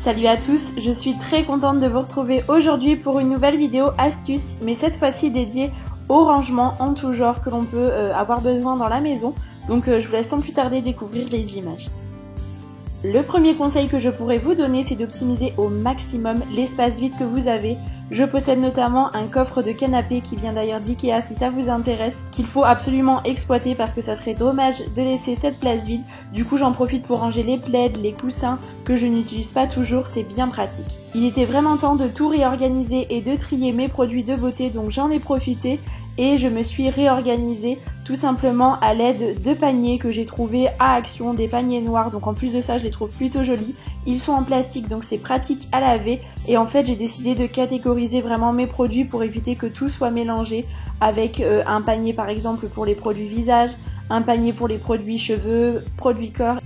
Salut à tous, je suis très contente de vous retrouver aujourd'hui pour une nouvelle vidéo astuce, mais cette fois-ci dédiée au rangement en tout genre que l'on peut avoir besoin dans la maison. Donc je vous laisse sans plus tarder découvrir les images. Le premier conseil que je pourrais vous donner, c'est d'optimiser au maximum l'espace vide que vous avez. Je possède notamment un coffre de canapé qui vient d'ailleurs d'Ikea si ça vous intéresse, qu'il faut absolument exploiter parce que ça serait dommage de laisser cette place vide. Du coup j'en profite pour ranger les plaids, les coussins que je n'utilise pas toujours, c'est bien pratique. Il était vraiment temps de tout réorganiser et de trier mes produits de beauté, donc j'en ai profité. Et je me suis réorganisée tout simplement à l'aide de paniers que j'ai trouvés à Action, des paniers noirs, donc en plus de ça je les trouve plutôt jolis. Ils sont en plastique donc c'est pratique à laver et en fait j'ai décidé de catégoriser vraiment mes produits pour éviter que tout soit mélangé avec un panier par exemple pour les produits visage, un panier pour les produits cheveux, produits corps.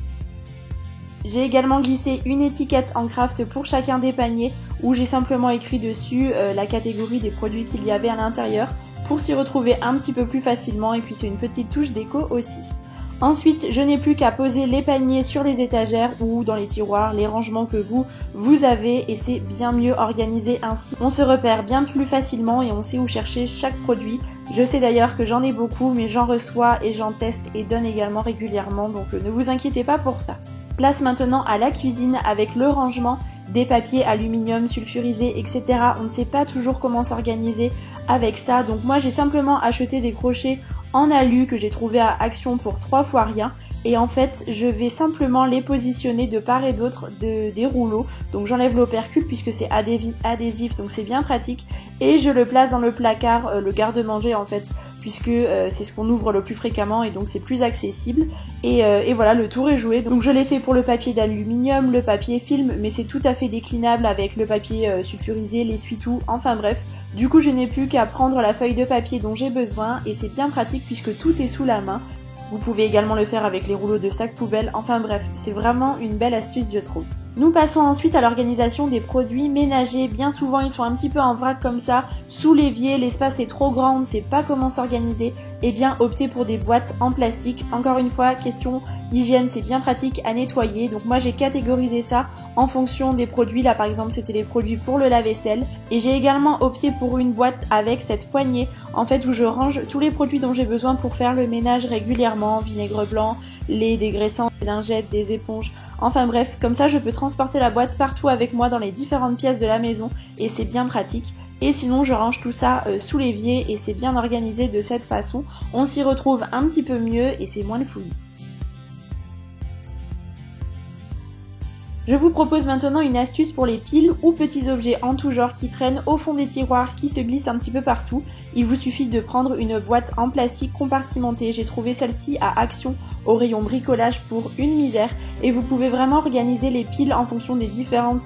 J'ai également glissé une étiquette en craft pour chacun des paniers où j'ai simplement écrit dessus la catégorie des produits qu'il y avait à l'intérieur, pour s'y retrouver un petit peu plus facilement et puis c'est une petite touche déco aussi. Ensuite, je n'ai plus qu'à poser les paniers sur les étagères ou dans les tiroirs, les rangements que vous avez et c'est bien mieux organisé ainsi. On se repère bien plus facilement et on sait où chercher chaque produit. Je sais d'ailleurs que j'en ai beaucoup mais j'en reçois et j'en teste et donne également régulièrement donc ne vous inquiétez pas pour ça. Place maintenant à la cuisine avec le rangement des papiers aluminium sulfurisés, etc. On ne sait pas toujours comment s'organiser avec ça. Donc moi j'ai simplement acheté des crochets en alu que j'ai trouvé à Action pour 3 fois rien. Et en fait je vais simplement les positionner de part et d'autre des rouleaux. Donc j'enlève l'opercule puisque c'est adhésif donc c'est bien pratique. Et je le place dans le placard, le garde-manger en fait, puisque c'est ce qu'on ouvre le plus fréquemment et donc c'est plus accessible. Et voilà, le tour est joué. Donc je l'ai fait pour le papier d'aluminium, le papier film, mais c'est tout à fait déclinable avec le papier sulfurisé, l'essuie-tout, enfin bref. Du coup je n'ai plus qu'à prendre la feuille de papier dont j'ai besoin et c'est bien pratique puisque tout est sous la main. Vous pouvez également le faire avec les rouleaux de sac poubelle, enfin bref, c'est vraiment une belle astuce je trouve. Nous passons ensuite à l'organisation des produits ménagers. Bien souvent ils sont un petit peu en vrac comme ça, sous l'évier, l'espace est trop grand, on ne sait pas comment s'organiser. Eh bien optez pour des boîtes en plastique. Encore une fois, question hygiène, c'est bien pratique à nettoyer. Donc moi j'ai catégorisé ça en fonction des produits. Là par exemple c'était les produits pour le lave-vaisselle. Et j'ai également opté pour une boîte avec cette poignée en fait où je range tous les produits dont j'ai besoin pour faire le ménage régulièrement. Vinaigre blanc, lait, dégraissant, des lingettes, des éponges. Enfin bref, comme ça je peux transporter la boîte partout avec moi dans les différentes pièces de la maison et c'est bien pratique. Et sinon je range tout ça sous l'évier et c'est bien organisé de cette façon. On s'y retrouve un petit peu mieux et c'est moins le fouillis. Je vous propose maintenant une astuce pour les piles ou petits objets en tout genre qui traînent au fond des tiroirs, qui se glissent un petit peu partout. Il vous suffit de prendre une boîte en plastique compartimentée. J'ai trouvé celle-ci à Action au rayon bricolage pour une misère. Et vous pouvez vraiment organiser les piles en fonction des différentes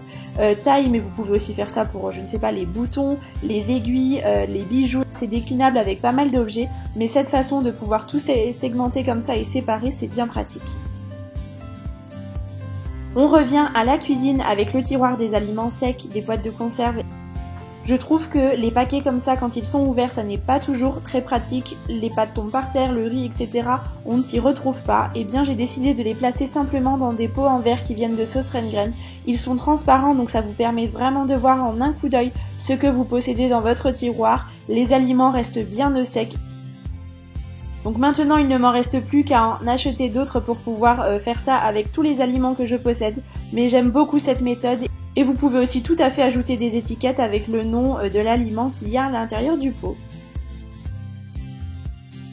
tailles, mais vous pouvez aussi faire ça pour, je ne sais pas, les boutons, les aiguilles, les bijoux. C'est déclinable avec pas mal d'objets, mais cette façon de pouvoir tout segmenter comme ça et séparer, c'est bien pratique. On revient à la cuisine avec le tiroir des aliments secs, des boîtes de conserve. Je trouve que les paquets comme ça, quand ils sont ouverts, ça n'est pas toujours très pratique. Les pâtes tombent par terre, le riz, etc. On ne s'y retrouve pas. Et bien j'ai décidé de les placer simplement dans des pots en verre qui viennent de Söstrengren. Ils sont transparents donc ça vous permet vraiment de voir en un coup d'œil ce que vous possédez dans votre tiroir. Les aliments restent bien au sec. Donc maintenant il ne m'en reste plus qu'à en acheter d'autres pour pouvoir faire ça avec tous les aliments que je possède. Mais j'aime beaucoup cette méthode et vous pouvez aussi tout à fait ajouter des étiquettes avec le nom de l'aliment qu'il y a à l'intérieur du pot.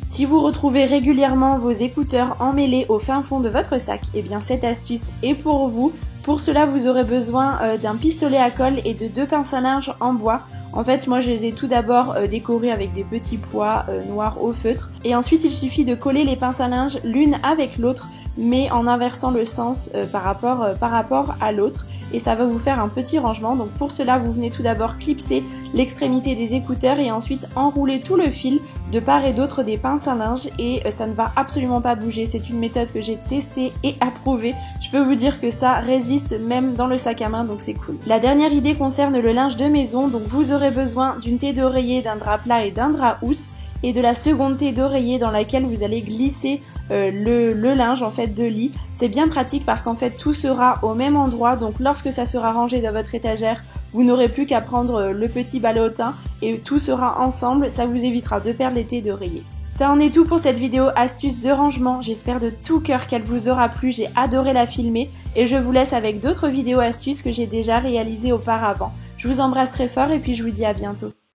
Si vous retrouvez régulièrement vos écouteurs emmêlés au fin fond de votre sac, eh bien cette astuce est pour vous. Pour cela vous aurez besoin d'un pistolet à colle et de 2 pinces à linge en bois. En fait moi je les ai tout d'abord décorés avec des petits pois noirs au feutre et ensuite il suffit de coller les pinces à linge l'une avec l'autre mais en inversant le sens par rapport à l'autre et ça va vous faire un petit rangement. Donc pour cela vous venez tout d'abord clipser l'extrémité des écouteurs et ensuite enrouler tout le fil de part et d'autre des pinces à linge et ça ne va absolument pas bouger. C'est une méthode que j'ai testée et approuvée. Je peux vous dire que ça résiste même dans le sac à main donc c'est cool. La dernière idée concerne le linge de maison. Donc vous aurez besoin d'une thé d'oreiller, d'un drap plat et d'un drap housse. et de la seconde thé d'oreiller dans laquelle vous allez glisser le linge en fait de lit. C'est bien pratique parce qu'en fait tout sera au même endroit, donc lorsque ça sera rangé dans votre étagère, vous n'aurez plus qu'à prendre le petit ballotin et tout sera ensemble, ça vous évitera de perdre les thés d'oreiller. Ça en est tout pour cette vidéo astuce de rangement, j'espère de tout cœur qu'elle vous aura plu, j'ai adoré la filmer et je vous laisse avec d'autres vidéos astuces que j'ai déjà réalisées auparavant. Je vous embrasse très fort et puis je vous dis à bientôt.